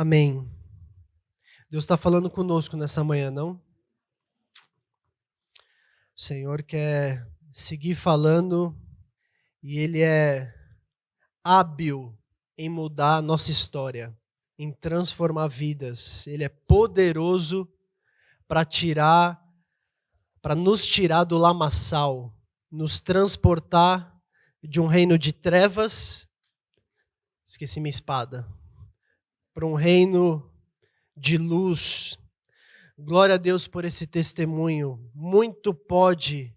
Amém. Deus está falando conosco nessa manhã, não? O Senhor quer seguir falando e Ele é hábil em mudar a nossa história, em transformar vidas. Ele é poderoso para nos tirar do lamaçal, nos transportar de um reino de trevas, esqueci minha espada, para um reino de luz. Glória a Deus por esse testemunho. Muito pode,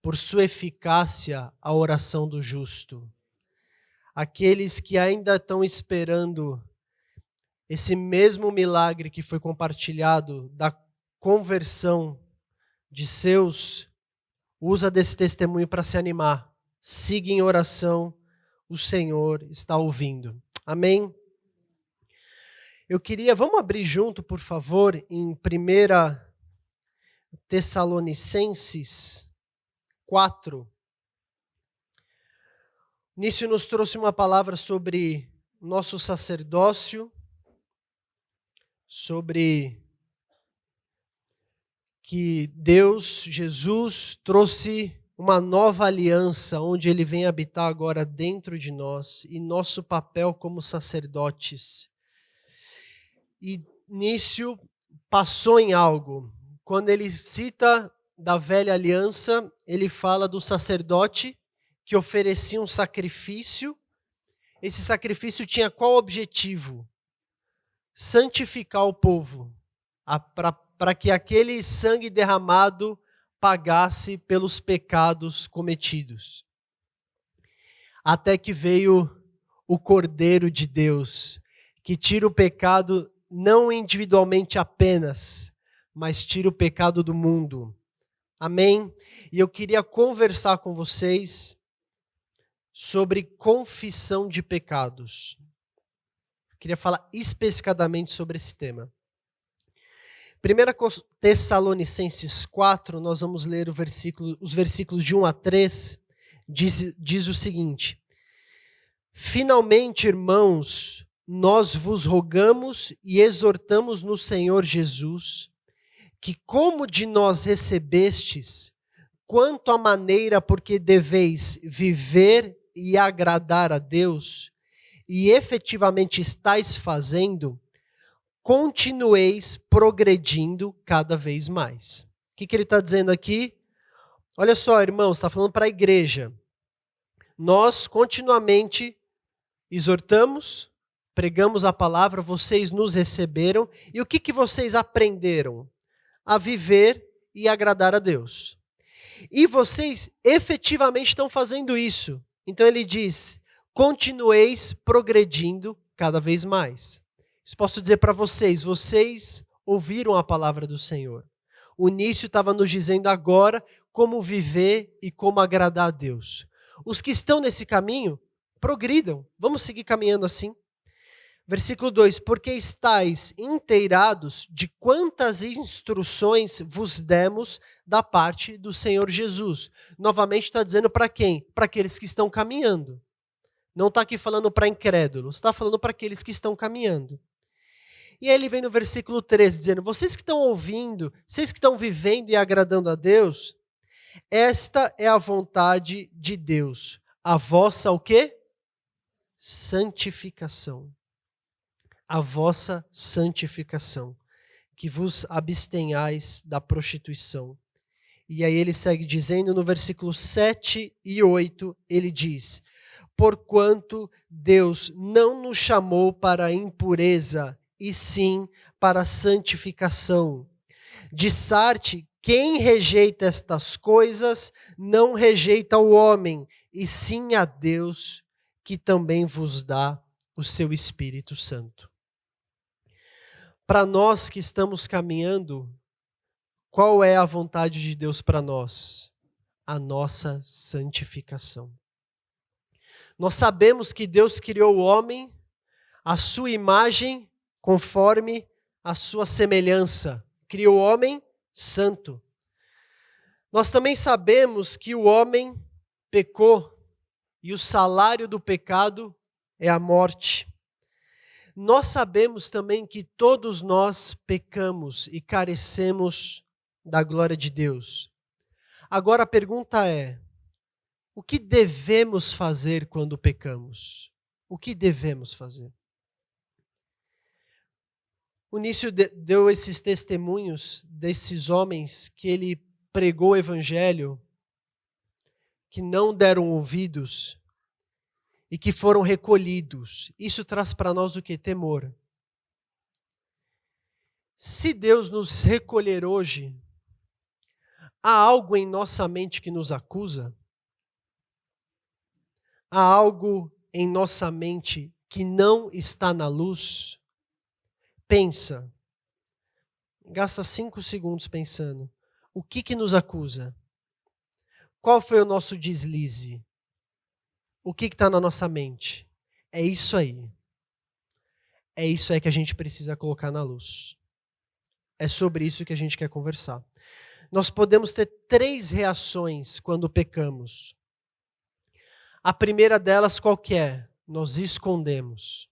por sua eficácia, a oração do justo. Aqueles que ainda estão esperando esse mesmo milagre que foi compartilhado da conversão de seus, usa desse testemunho para se animar. Siga em oração, o Senhor está ouvindo. Amém? Vamos abrir junto, por favor, em 1 Tessalonicenses 4. Nício nos trouxe uma palavra sobre nosso sacerdócio, sobre que Deus, Jesus, trouxe uma nova aliança, onde Ele vem habitar agora dentro de nós, e nosso papel como sacerdotes. E Nício passou em algo. Quando ele cita da velha aliança, ele fala do sacerdote que oferecia um sacrifício. Esse sacrifício tinha qual objetivo? Santificar o povo, para que aquele sangue derramado pagasse pelos pecados cometidos. Até que veio o Cordeiro de Deus, que tira o pecado não individualmente apenas, mas tira o pecado do mundo. Amém? E eu queria conversar com vocês sobre confissão de pecados. Eu queria falar especificadamente sobre esse tema. 1 Tessalonicenses 4, nós vamos ler os versículos de 1 a 3, diz o seguinte: Finalmente, irmãos, nós vos rogamos e exortamos no Senhor Jesus, que como de nós recebestes, quanto à maneira porque deveis viver e agradar a Deus, e efetivamente estáis fazendo, continueis progredindo cada vez mais. O que ele está dizendo aqui? Olha só, irmãos, está falando para a igreja. Nós continuamente exortamos, pregamos a palavra, vocês nos receberam, e o que vocês aprenderam? A viver e agradar a Deus. E vocês efetivamente estão fazendo isso. Então ele diz, continueis progredindo cada vez mais. Isso posso dizer para vocês ouviram a palavra do Senhor. O Nício estava nos dizendo agora como viver e como agradar a Deus. Os que estão nesse caminho, progridam. Vamos seguir caminhando assim. Versículo 2, porque estáis inteirados de quantas instruções vos demos da parte do Senhor Jesus. Novamente está dizendo para quem? Para aqueles que estão caminhando. Não está aqui falando para incrédulos, está falando para aqueles que estão caminhando. E aí ele vem no versículo 13 dizendo, vocês que estão ouvindo, vocês que estão vivendo e agradando a Deus, esta é a vontade de Deus. A vossa o quê? Santificação. A vossa santificação, que vos abstenhais da prostituição. E aí ele segue dizendo no versículo 7 e 8, ele diz, porquanto Deus não nos chamou para a impureza, e sim para a santificação. De Sarte, quem rejeita estas coisas, não rejeita o homem, e sim a Deus, que também vos dá o seu Espírito Santo. Para nós que estamos caminhando, qual é a vontade de Deus para nós? A nossa santificação. Nós sabemos que Deus criou o homem, à sua imagem, conforme a sua semelhança. Criou o homem santo. Nós também sabemos que o homem pecou e o salário do pecado é a morte. Nós sabemos também que todos nós pecamos e carecemos da glória de Deus. Agora a pergunta é: o que devemos fazer quando pecamos? O que devemos fazer? O Nício deu esses testemunhos desses homens que ele pregou o evangelho, que não deram ouvidos e que foram recolhidos. Isso traz para nós o que? Temor. Se Deus nos recolher hoje, há algo em nossa mente que nos acusa? Há algo em nossa mente que não está na luz? Pensa. Gasta 5 segundos pensando. O que nos acusa? Qual foi o nosso deslize? O que está na nossa mente? É isso aí. É isso aí que a gente precisa colocar na luz. É sobre isso que a gente quer conversar. Nós podemos ter 3 reações quando pecamos. A primeira delas qual que é? Nós escondemos.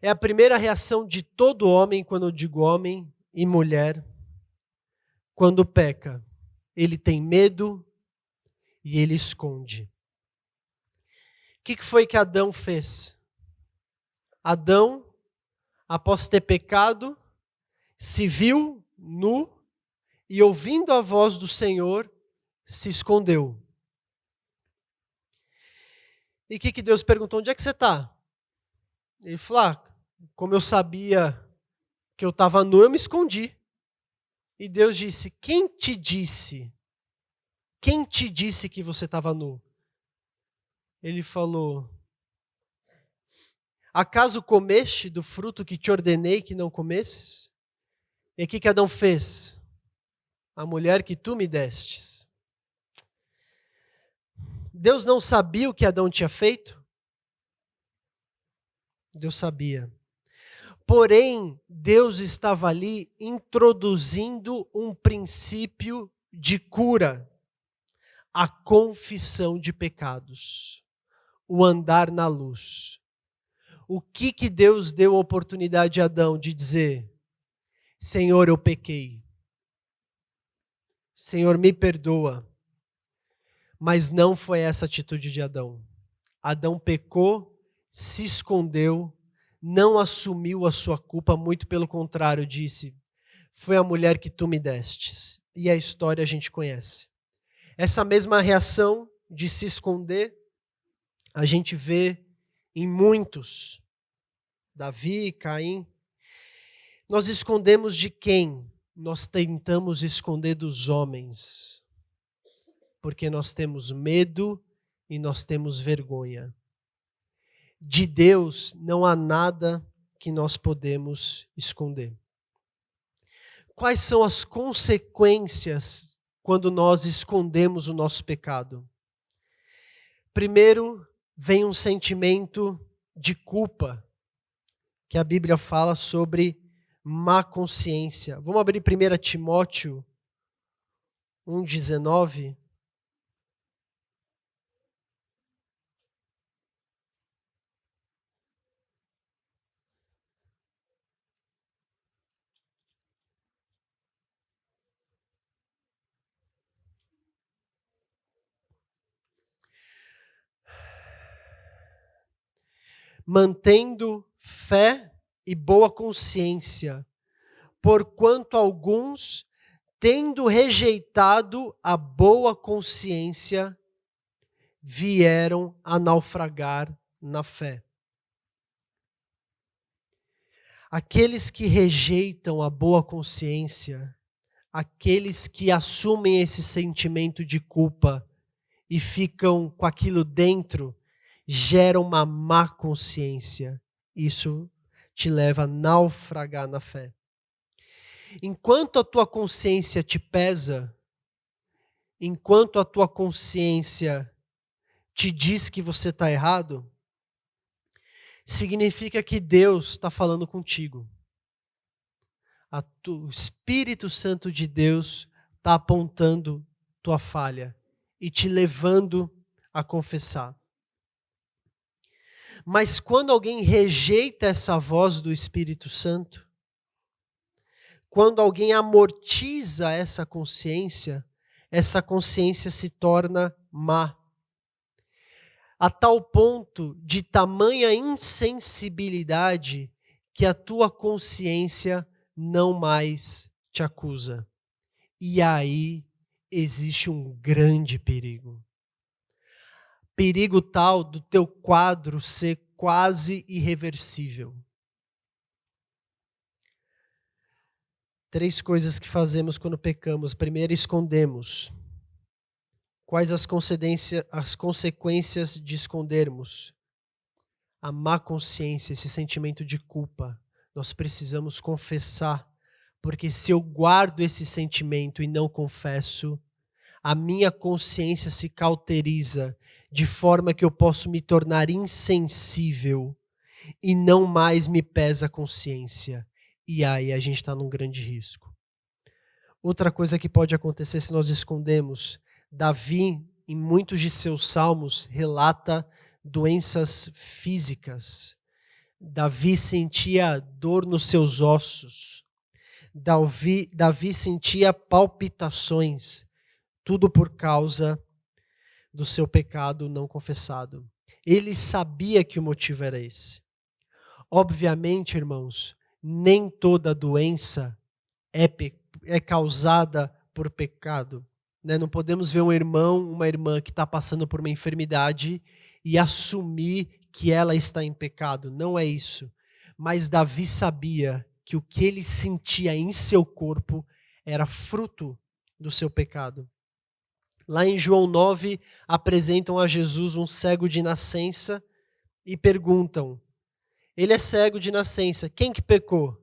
É a primeira reação de todo homem, quando eu digo homem e mulher, quando peca. Ele tem medo e ele esconde. O que foi que Adão fez? Adão, após ter pecado, se viu nu e, ouvindo a voz do Senhor, se escondeu. E o que Deus perguntou? Onde é que você está? Ele falou, como eu sabia que eu estava nu, eu me escondi. E Deus disse, quem te disse? Quem te disse que você estava nu? Ele falou, acaso comeste do fruto que te ordenei que não comesses? E o que Adão fez? A mulher que tu me destes. Deus não sabia o que Adão tinha feito? Deus sabia. Porém, Deus estava ali introduzindo um princípio de cura. A confissão de pecados. O andar na luz. O que Deus deu a oportunidade a Adão de dizer? Senhor, eu pequei. Senhor, me perdoa. Mas não foi essa a atitude de Adão. Adão pecou, se escondeu, não assumiu a sua culpa, muito pelo contrário, disse, foi a mulher que tu me destes. E a história a gente conhece. Essa mesma reação de se esconder, a gente vê em muitos. Davi, Caim. Nós escondemos de quem? Nós tentamos esconder dos homens. Porque nós temos medo e nós temos vergonha. De Deus não há nada que nós podemos esconder. Quais são as consequências quando nós escondemos o nosso pecado? Primeiro, vem um sentimento de culpa, que a Bíblia fala sobre má consciência. Vamos abrir 1 Timóteo 1,19. Mantendo fé e boa consciência, porquanto alguns, tendo rejeitado a boa consciência, vieram a naufragar na fé. Aqueles que rejeitam a boa consciência, aqueles que assumem esse sentimento de culpa e ficam com aquilo dentro, gera uma má consciência. Isso te leva a naufragar na fé. Enquanto a tua consciência te pesa, enquanto a tua consciência te diz que você está errado, significa que Deus está falando contigo. O Espírito Santo de Deus está apontando tua falha e te levando a confessar. Mas quando alguém rejeita essa voz do Espírito Santo, quando alguém amortiza essa consciência se torna má. A tal ponto de tamanha insensibilidade que a tua consciência não mais te acusa. E aí existe um grande perigo. Perigo tal do teu quadro ser quase irreversível. 3 coisas que fazemos quando pecamos. Primeiro, escondemos. Quais as consequências de escondermos? A má consciência, esse sentimento de culpa. Nós precisamos confessar, porque se eu guardo esse sentimento e não confesso, a minha consciência se cauteriza de forma que eu posso me tornar insensível e não mais me pesa a consciência. E aí a gente está num grande risco. Outra coisa que pode acontecer se nós escondemos, Davi, em muitos de seus salmos, relata doenças físicas. Davi sentia dor nos seus ossos. Davi sentia palpitações. Tudo por causa do seu pecado não confessado. Ele sabia que o motivo era esse. Obviamente, irmãos, nem toda doença é causada por pecado. Né? Não podemos ver um irmão, uma irmã que está passando por uma enfermidade e assumir que ela está em pecado. Não é isso. Mas Davi sabia que o que ele sentia em seu corpo era fruto do seu pecado. Lá em João 9, apresentam a Jesus um cego de nascença e perguntam: ele é cego de nascença, quem que pecou?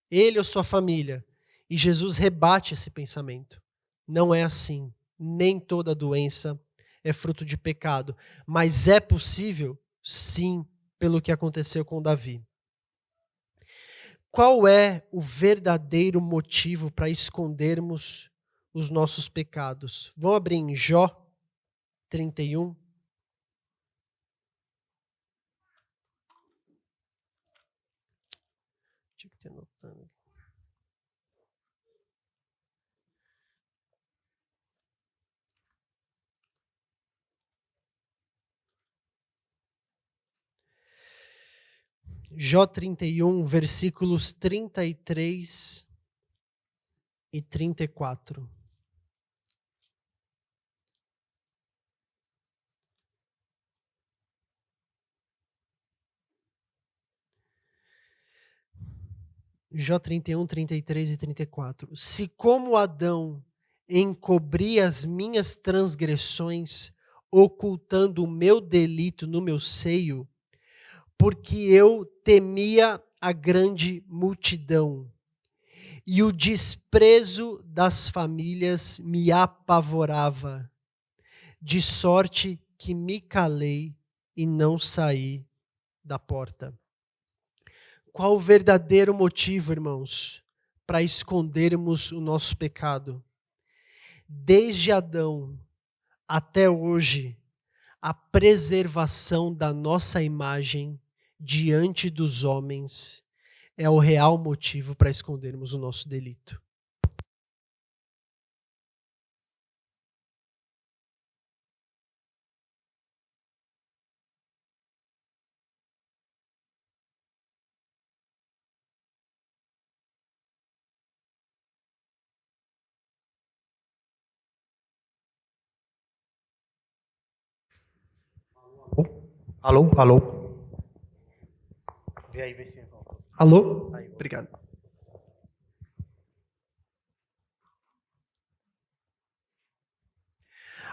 Ele ou sua família? E Jesus rebate esse pensamento. Não é assim. Nem toda doença é fruto de pecado. Mas é possível? Sim, pelo que aconteceu com Davi. Qual é o verdadeiro motivo para escondermos os nossos pecados? Vamos abrir em Jó 31. Tinha que ter anotado. Jó 31, versículos 33 e 34. Jó 31, 33 e 34. Se como Adão encobri as minhas transgressões, ocultando o meu delito no meu seio, porque eu temia a grande multidão, e o desprezo das famílias me apavorava, de sorte que me calei e não saí da porta. Qual o verdadeiro motivo, irmãos, para escondermos o nosso pecado? Desde Adão até hoje, a preservação da nossa imagem diante dos homens é o real motivo para escondermos o nosso delito. Alô, alô. Vê aí, vê se volta. Alô? Aí, obrigado.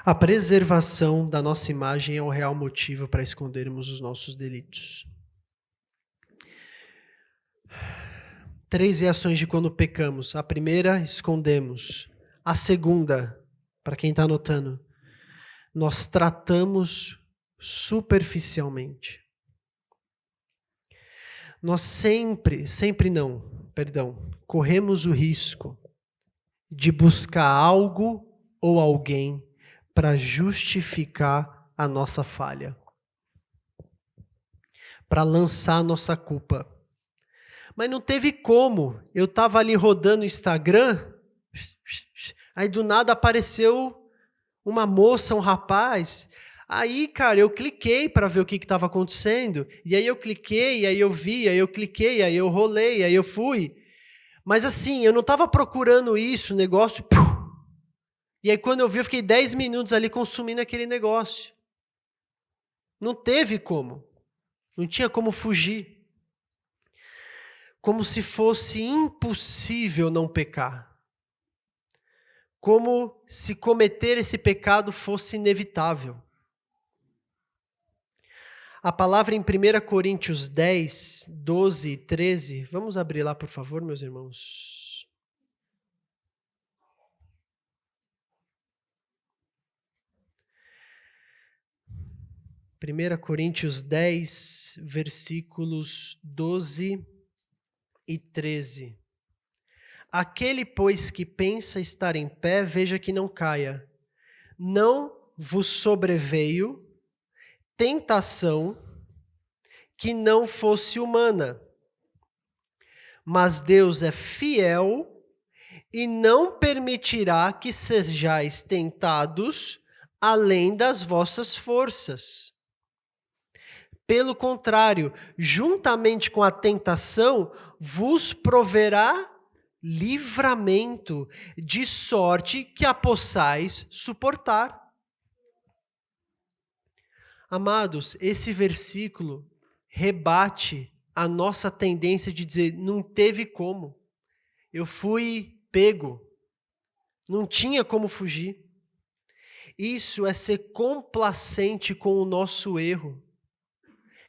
A preservação da nossa imagem é o real motivo para escondermos os nossos delitos. 3 reações de quando pecamos. A primeira, escondemos. A segunda, para quem está anotando, nós tratamos superficialmente. Nós corremos o risco de buscar algo ou alguém para justificar a nossa falha. para lançar a nossa culpa. Mas não teve como. Eu estava ali rodando o Instagram, aí do nada apareceu uma moça, um rapaz. Aí, cara, eu cliquei para ver o que estava acontecendo. E aí eu cliquei, aí eu vi, aí eu cliquei, aí eu rolei, aí eu fui. Mas assim, eu não estava procurando isso, o negócio... E aí quando eu vi, eu fiquei 10 minutos ali consumindo aquele negócio. Não teve como. Não tinha como fugir. Como se fosse impossível não pecar. Como se cometer esse pecado fosse inevitável. A palavra em 1 Coríntios 10, 12 e 13. Vamos abrir lá, por favor, meus irmãos. 1 Coríntios 10, versículos 12 e 13. Aquele, pois, que pensa estar em pé, veja que não caia. Não vos sobreveio tentação que não fosse humana. Mas Deus é fiel e não permitirá que sejais tentados além das vossas forças. Pelo contrário, juntamente com a tentação, vos proverá livramento, de sorte que a possais suportar. Amados, esse versículo rebate a nossa tendência de dizer, não teve como. Eu fui pego. Não tinha como fugir. Isso é ser complacente com o nosso erro.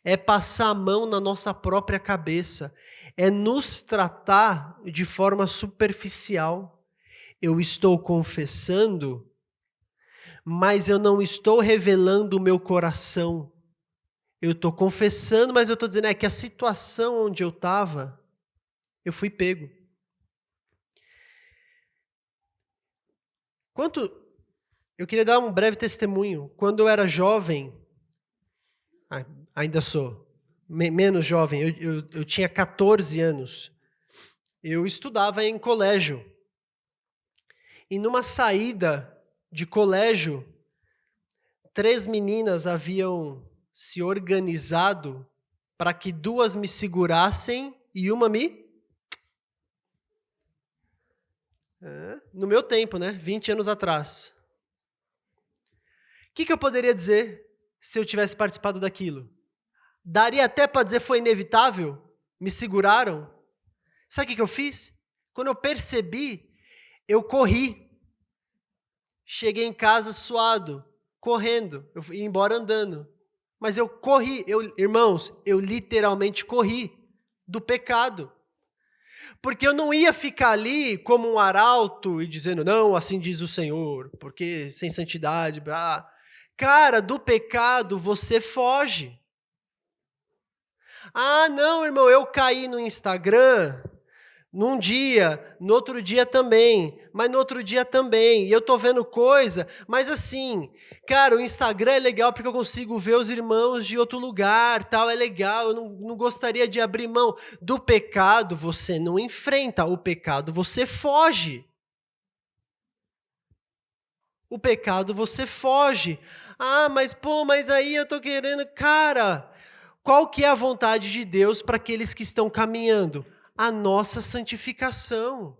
É passar a mão na nossa própria cabeça. É nos tratar de forma superficial. Eu estou confessando, mas eu não estou revelando o meu coração. Eu estou confessando, mas eu estou dizendo que a situação onde eu estava, eu fui pego. Eu queria dar um breve testemunho. Quando eu era jovem, ainda sou menos jovem, eu tinha 14 anos. Eu estudava em colégio. E numa saída de colégio, 3 meninas haviam se organizado para que 2 me segurassem e uma me... No meu tempo, né? 20 anos atrás. O que eu poderia dizer se eu tivesse participado daquilo? Daria até para dizer foi inevitável? Me seguraram? Sabe o que eu fiz? Quando eu percebi, eu corri. Cheguei em casa suado, correndo. Eu ia embora andando. Mas eu corri. Irmãos, eu literalmente corri do pecado. Porque eu não ia ficar ali como um arauto e dizendo, não, assim diz o Senhor, porque sem santidade... Cara, do pecado você foge. Ah, não, irmão, eu caí no Instagram num dia, no outro dia também, mas no outro dia também, e eu tô vendo coisa, mas assim, cara, o Instagram é legal porque eu consigo ver os irmãos de outro lugar, tal, é legal, eu não gostaria de abrir mão. Do pecado você não enfrenta, o pecado você foge. O pecado você foge. Ah, mas aí eu tô querendo... Cara, qual que é a vontade de Deus para aqueles que estão caminhando? A nossa santificação.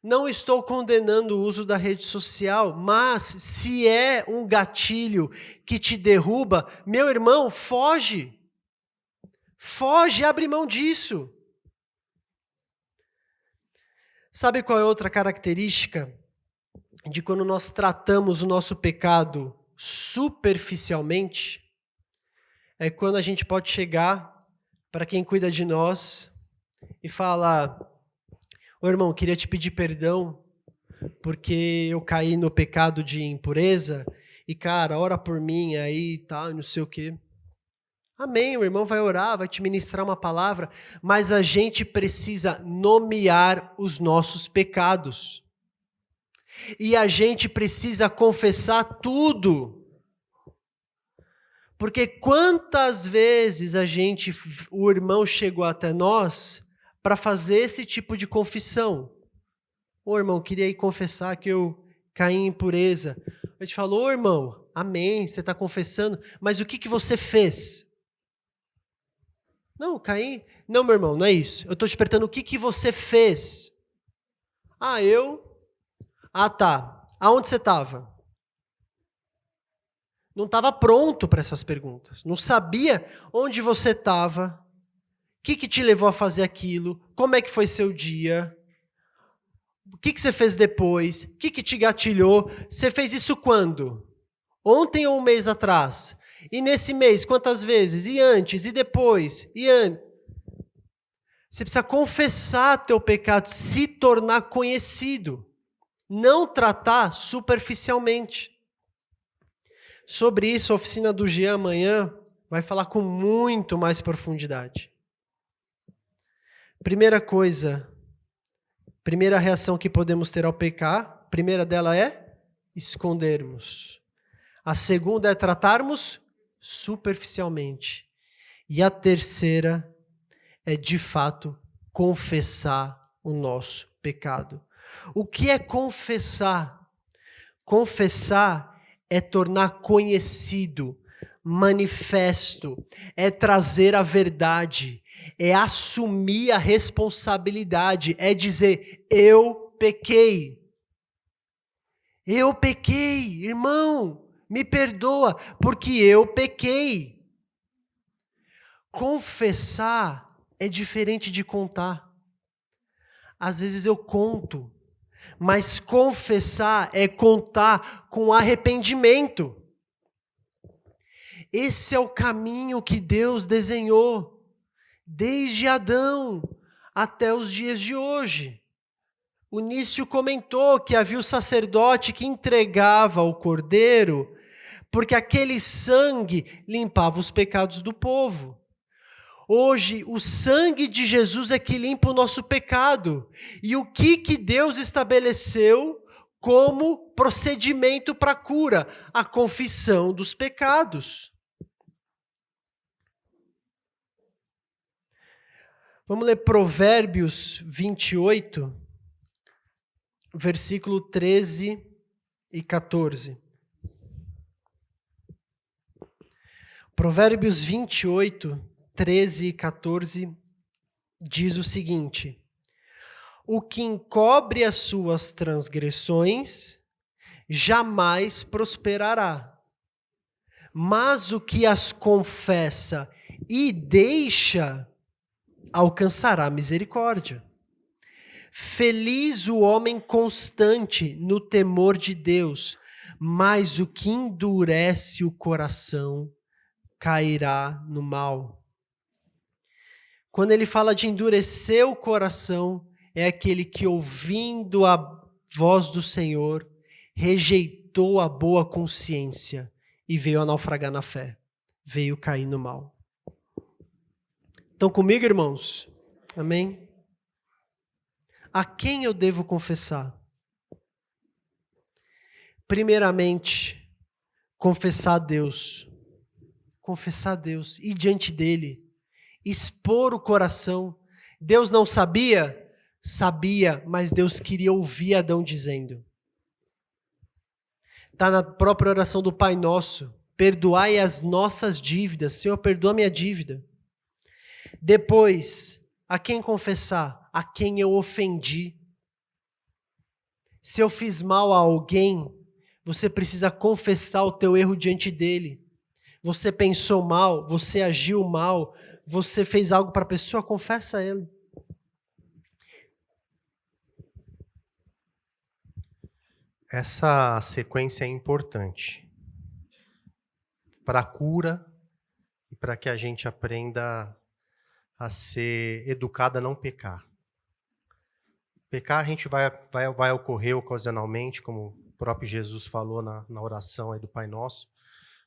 Não estou condenando o uso da rede social, mas se é um gatilho que te derruba, meu irmão, foge. Foge, abre mão disso. Sabe qual é outra característica de quando nós tratamos o nosso pecado superficialmente? É quando a gente pode chegar para quem cuida de nós e falar, ô irmão, queria te pedir perdão porque eu caí no pecado de impureza e, cara, ora por mim aí e tal, não sei o quê. Amém, o irmão vai orar, vai te ministrar uma palavra, mas a gente precisa nomear os nossos pecados. E a gente precisa confessar tudo. Porque quantas vezes o irmão chegou até nós para fazer esse tipo de confissão? Ô irmão, queria ir confessar que eu caí em impureza. A gente falou, ô irmão, amém, você está confessando, mas o que você fez? Não, caí. Não, meu irmão, não é isso. Eu estou te perguntando o que você fez. Tá. Aonde você estava? Não estava pronto para essas perguntas. Não sabia onde você estava. O que te levou a fazer aquilo? Como é que foi seu dia? O que você fez depois? O que te gatilhou? Você fez isso quando? Ontem ou um mês atrás? E nesse mês, quantas vezes? E antes? E depois? Você precisa confessar teu pecado, se tornar conhecido. Não tratar superficialmente. Sobre isso, a oficina do Jean amanhã vai falar com muito mais profundidade. Primeira reação que podemos ter ao pecar, a primeira dela é escondermos. A segunda é tratarmos superficialmente. E a terceira é, de fato, confessar o nosso pecado. O que é confessar? Confessar é tornar conhecido, manifesto, é trazer a verdade, é assumir a responsabilidade, é dizer, eu pequei. Eu pequei, irmão, me perdoa, porque eu pequei. Confessar é diferente de contar. Às vezes eu conto, mas confessar é contar com arrependimento. Esse é o caminho que Deus desenhou, desde Adão até os dias de hoje. O Nício comentou que havia o sacerdote que entregava o cordeiro, porque aquele sangue limpava os pecados do povo. Hoje, o sangue de Jesus é que limpa o nosso pecado. E o que Deus estabeleceu como procedimento para a cura? A confissão dos pecados. Vamos ler Provérbios 28, versículo 13 e 14. Provérbios 28, 13 e 14 diz o seguinte: o que encobre as suas transgressões jamais prosperará, mas o que as confessa e deixa alcançará misericórdia. Feliz o homem constante no temor de Deus, mas o que endurece o coração cairá no mal. Quando ele fala de endurecer o coração, é aquele que, ouvindo a voz do Senhor, rejeitou a boa consciência e veio a naufragar na fé, veio cair no mal. Estão comigo, irmãos? Amém? A quem eu devo confessar? Primeiramente, confessar a Deus. Confessar a Deus, ir diante dele, expor o coração. Deus não sabia? Sabia, mas Deus queria ouvir Adão dizendo. Está na própria oração do Pai Nosso. Perdoai as nossas dívidas. Senhor, perdoa minha dívida. Depois, a quem confessar? A quem eu ofendi. Se eu fiz mal a alguém, você precisa confessar o teu erro diante dele. Você pensou mal, você agiu mal, você fez algo para a pessoa, confessa a ele. Essa sequência é importante para a cura e para que a gente aprenda a ser educado a não pecar. Pecar a gente vai ocorrer ocasionalmente, como o próprio Jesus falou na oração aí do Pai Nosso,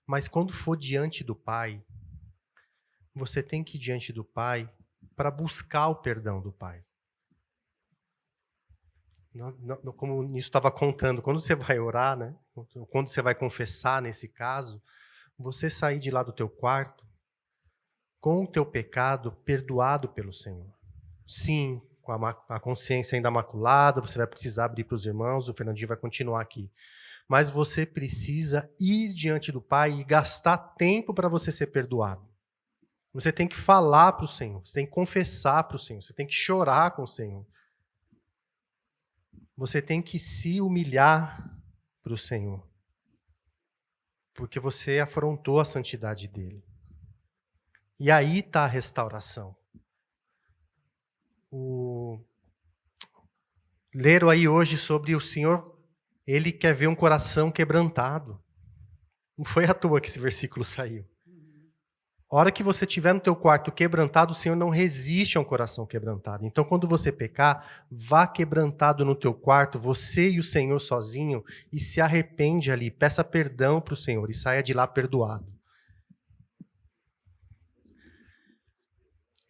mas quando for diante do Pai, você tem que ir diante do Pai para buscar o perdão do Pai. Como isso estava contando, quando você vai orar, né? Quando você vai confessar nesse caso, você sair de lá do teu quarto com o teu pecado perdoado pelo Senhor. Sim, com a consciência ainda maculada, você vai precisar abrir para os irmãos, o Fernandinho vai continuar aqui. Mas você precisa ir diante do Pai e gastar tempo para você ser perdoado. Você tem que falar para o Senhor, você tem que confessar para o Senhor, você tem que chorar com o Senhor. Você tem que se humilhar para o Senhor. Porque você afrontou a santidade dele. E aí está a restauração. Leram aí hoje sobre o Senhor, ele quer ver um coração quebrantado. Não foi à toa que esse versículo saiu. A hora que você estiver no teu quarto quebrantado, o Senhor não resiste a um coração quebrantado. Então, quando você pecar, vá quebrantado no teu quarto, você e o Senhor sozinho, e se arrepende ali, peça perdão para o Senhor e saia de lá perdoado.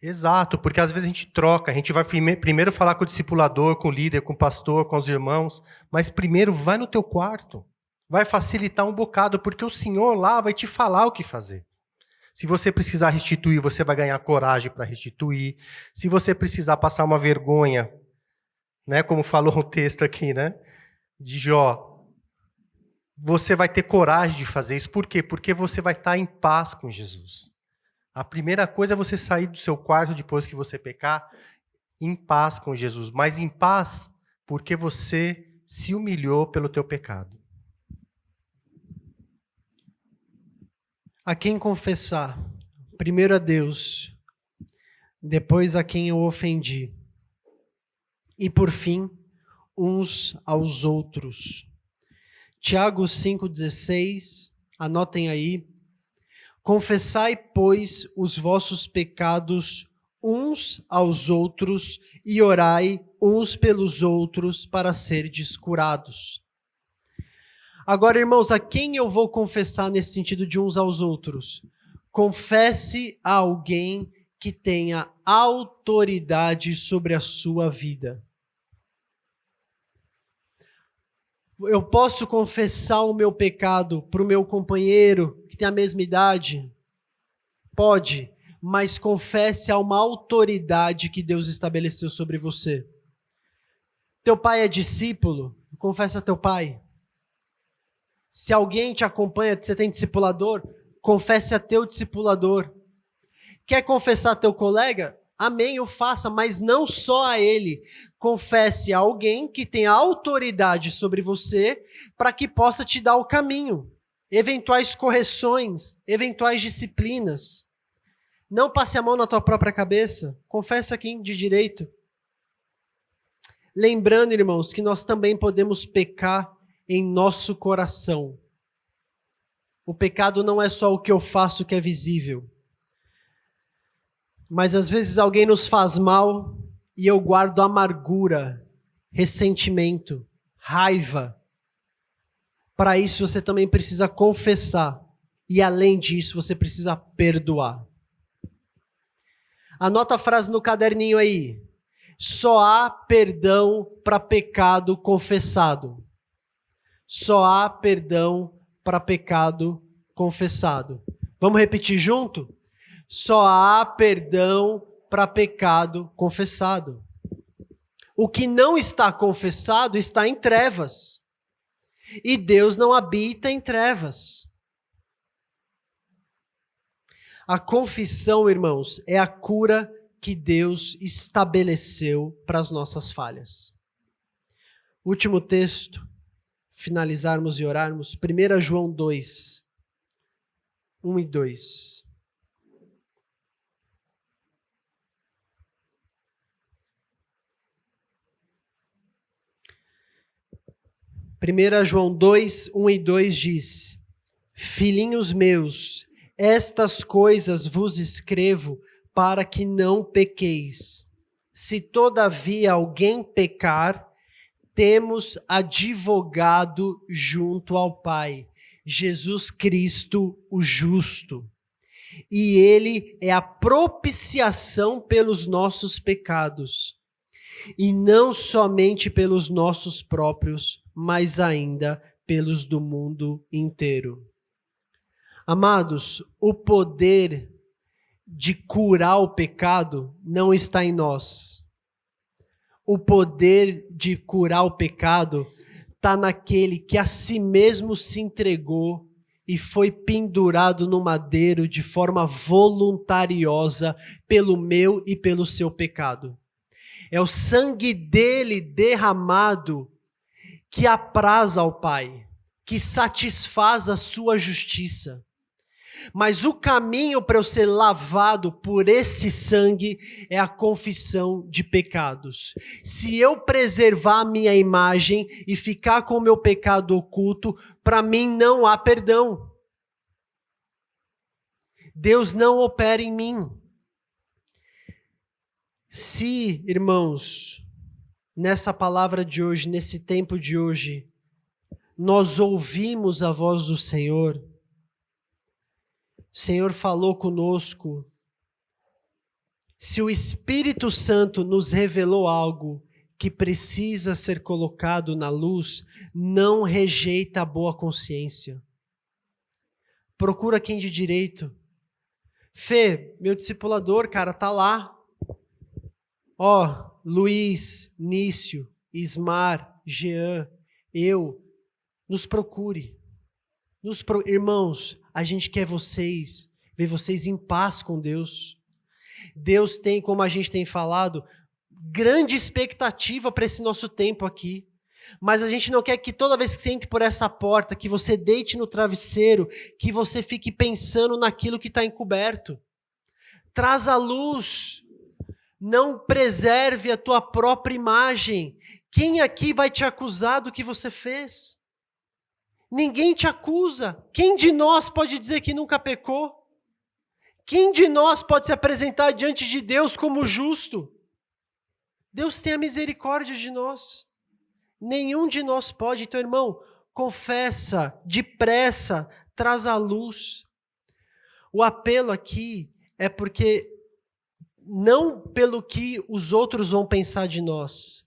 Exato, porque às vezes a gente troca, a gente vai primeiro falar com o discipulador, com o líder, com o pastor, com os irmãos, mas primeiro vai no teu quarto, vai facilitar um bocado, porque o Senhor lá vai te falar o que fazer. Se você precisar restituir, você vai ganhar coragem para restituir. Se você precisar passar uma vergonha, né, como falou o texto aqui, né, de Jó, você vai ter coragem de fazer isso. Por quê? Porque você vai estar em paz com Jesus. A primeira coisa é você sair do seu quarto depois que você pecar, em paz com Jesus. Mas em paz porque você se humilhou pelo teu pecado. A quem confessar, primeiro a Deus, depois a quem eu ofendi, e por fim, uns aos outros. Tiago 5,16, anotem aí. Confessai, pois, os vossos pecados uns aos outros e orai uns pelos outros para serdes curados. Agora, irmãos, a quem eu vou confessar nesse sentido de uns aos outros? Confesse a alguém que tenha autoridade sobre a sua vida. Eu posso confessar o meu pecado para o meu companheiro que tem a mesma idade? Pode, mas confesse a uma autoridade que Deus estabeleceu sobre você. Teu pai é discípulo? Confessa a teu pai. Se alguém te acompanha, você tem discipulador, confesse a teu discipulador. Quer confessar a teu colega? Amém, o faça, mas não só a ele. Confesse a alguém que tenha autoridade sobre você para que possa te dar o caminho. Eventuais correções, eventuais disciplinas. Não passe a mão na tua própria cabeça. Confessa quem de direito. Lembrando, irmãos, que nós também podemos pecar em nosso coração. O pecado não é só o que eu faço que é visível. Mas às vezes alguém nos faz mal e eu guardo amargura, ressentimento, raiva. Para isso você também precisa confessar. E além disso, você precisa perdoar. Anota a frase no caderninho aí. Só há perdão para pecado confessado. Só há perdão para pecado confessado. Vamos repetir junto? Só há perdão para pecado confessado. O que não está confessado está em trevas. E Deus não habita em trevas. A confissão, irmãos, é a cura que Deus estabeleceu para as nossas falhas. Último texto, finalizarmos e orarmos, 1 João 2, 1 e 2. João 2, 1 e 2 diz: Filhinhos meus, estas coisas vos escrevo para que não pequeis. Se todavia alguém pecar, temos advogado junto ao Pai, Jesus Cristo, o justo. E ele é a propiciação pelos nossos pecados. E não somente pelos nossos próprios, mas ainda pelos do mundo inteiro. Amados, o poder de curar o pecado não está em nós. O poder de curar o pecado está naquele que a si mesmo se entregou e foi pendurado no madeiro de forma voluntariosa pelo meu e pelo seu pecado. É o sangue dele derramado que apraz ao Pai, que satisfaz a sua justiça. Mas o caminho para eu ser lavado por esse sangue é a confissão de pecados. Se eu preservar a minha imagem e ficar com o meu pecado oculto, para mim não há perdão. Deus não opera em mim. Se, irmãos, nessa palavra de hoje, nesse tempo de hoje, nós ouvimos a voz do Senhor, o Senhor falou conosco. Se o Espírito Santo nos revelou algo que precisa ser colocado na luz, não rejeita a boa consciência. Procura quem de direito. Fê, meu discipulador, cara, tá lá. Ó, Luiz, Nício, Ismar, Jean, eu, nos procure. Irmãos, a gente quer ver vocês em paz com Deus. Deus tem, como a gente tem falado, grande expectativa para esse nosso tempo aqui. Mas a gente não quer que toda vez que você entre por essa porta, que você deite no travesseiro, que você fique pensando naquilo que está encoberto. Traz a luz. Não preserve a tua própria imagem. Quem aqui vai te acusar do que você fez? Ninguém te acusa. Quem de nós pode dizer que nunca pecou? Quem de nós pode se apresentar diante de Deus como justo? Deus tem a misericórdia de nós. Nenhum de nós pode. Então, irmão, confessa, depressa, traz a luz. O apelo aqui é porque não pelo que os outros vão pensar de nós.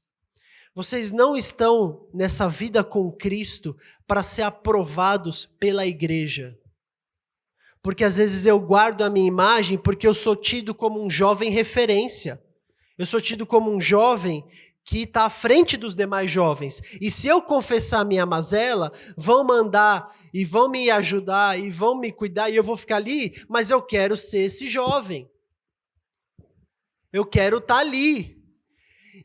Vocês não estão nessa vida com Cristo para ser aprovados pela igreja. Porque às vezes eu guardo a minha imagem porque eu sou tido como um jovem referência. Eu sou tido como um jovem que está à frente dos demais jovens. E se eu confessar a minha mazela, vão mandar e vão me ajudar e vão me cuidar e eu vou ficar ali, mas eu quero ser esse jovem. Eu quero estar ali.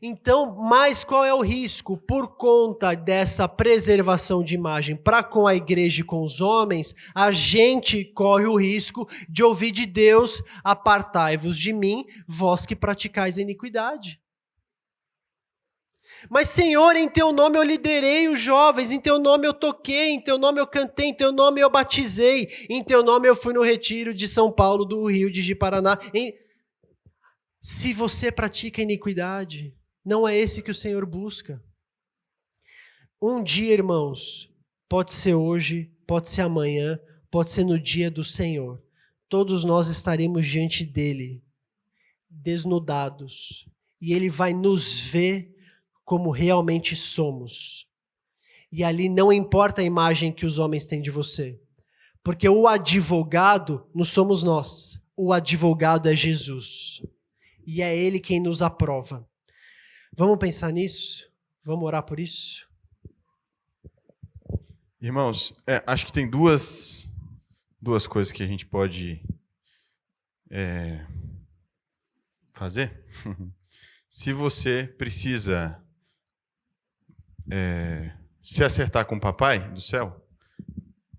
Então, mas qual é o risco? Por conta dessa preservação de imagem para com a igreja e com os homens, a gente corre o risco de ouvir de Deus: apartai-vos de mim, vós que praticais a iniquidade. Mas, Senhor, em teu nome eu liderei os jovens, em teu nome eu toquei, em teu nome eu cantei, em teu nome eu batizei, em teu nome eu fui no retiro de São Paulo, do Rio de Paraná. Se você pratica iniquidade, não é esse que o Senhor busca. Um dia, irmãos, pode ser hoje, pode ser amanhã, pode ser no dia do Senhor. Todos nós estaremos diante dele, desnudados, e ele vai nos ver como realmente somos. E ali não importa a imagem que os homens têm de você, porque o advogado não somos nós, o advogado é Jesus, e é ele quem nos aprova. Vamos pensar nisso? Vamos orar por isso? Irmãos, acho que tem duas coisas que a gente pode fazer. Se você precisa se acertar com o papai do céu,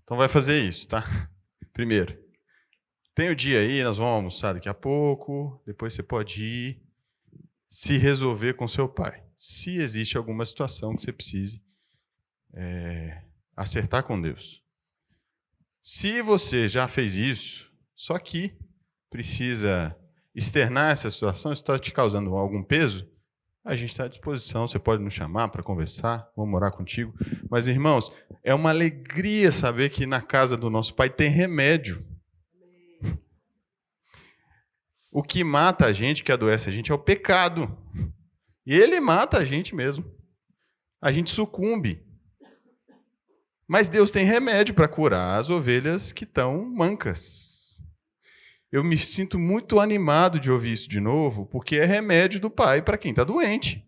então vai fazer isso, tá? Primeiro, tem o dia aí, nós vamos almoçar daqui a pouco, depois você pode ir se resolver com seu pai. Se existe alguma situação que você precise acertar com Deus. Se você já fez isso, só que precisa externar essa situação, está te causando algum peso, a gente está à disposição, você pode nos chamar para conversar, vamos orar contigo. Mas, irmãos, é uma alegria saber que na casa do nosso Pai tem remédio. O que mata a gente, que adoece a gente, é o pecado. E ele mata a gente mesmo. A gente sucumbe. Mas Deus tem remédio para curar as ovelhas que estão mancas. Eu me sinto muito animado de ouvir isso de novo, porque é remédio do Pai para quem está doente.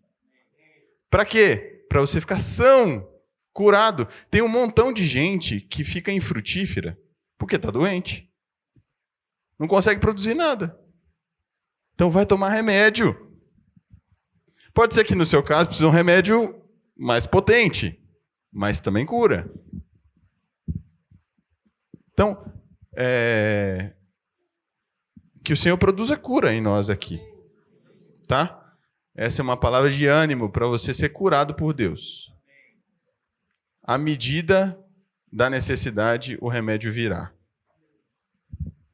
Para quê? Para você ficar são, curado. Tem um montão de gente que fica infrutífera porque está doente. Não consegue produzir nada. Então vai tomar remédio. Pode ser que no seu caso precise de um remédio mais potente, mas também cura. Então, que o Senhor produza cura em nós aqui. Tá? Essa é uma palavra de ânimo para você ser curado por Deus. À medida da necessidade, o remédio virá.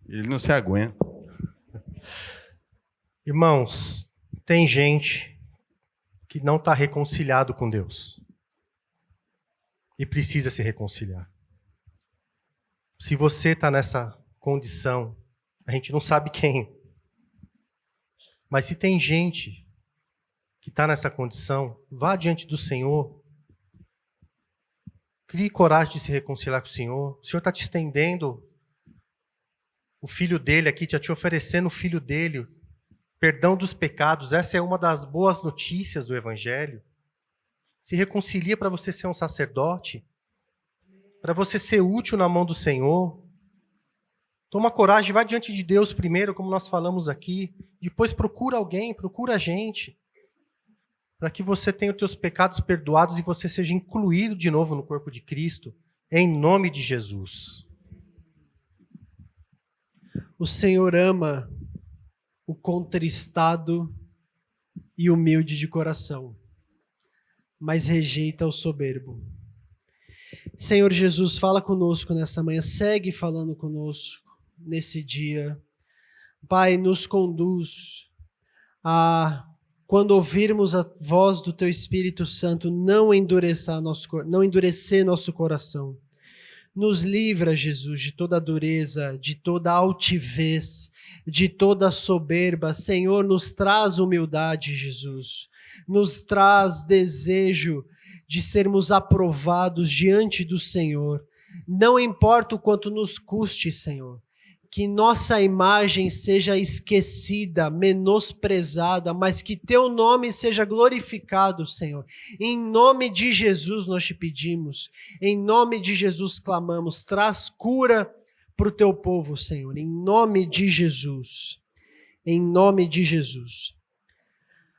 Ele não se aguenta. Irmãos, tem gente que não está reconciliado com Deus e precisa se reconciliar. Se você está nessa condição, a gente não sabe quem, mas se tem gente que está nessa condição, vá diante do Senhor, crie coragem de se reconciliar com o Senhor. O Senhor está te estendendo o filho dele aqui, te oferecendo o filho dele, perdão dos pecados. Essa é uma das boas notícias do Evangelho. Se reconcilia para você ser um sacerdote, para você ser útil na mão do Senhor. Toma coragem, vai diante de Deus primeiro, como nós falamos aqui. Depois procura alguém, procura a gente, para que você tenha os teus pecados perdoados e você seja incluído de novo no corpo de Cristo, em nome de Jesus. O Senhor ama o contristado e humilde de coração, mas rejeita o soberbo. Senhor Jesus, fala conosco nessa manhã, segue falando conosco nesse dia. Pai, nos conduz a, quando ouvirmos a voz do Teu Espírito Santo, não endurecer nosso coração. Nos livra, Jesus, de toda dureza, de toda altivez, de toda soberba. Senhor, nos traz humildade, Jesus. Nos traz desejo de sermos aprovados diante do Senhor. Não importa o quanto nos custe, Senhor, que nossa imagem seja esquecida, menosprezada, mas que Teu nome seja glorificado, Senhor. Em nome de Jesus nós te pedimos, em nome de Jesus clamamos, traz cura para o Teu povo, Senhor, em nome de Jesus, em nome de Jesus.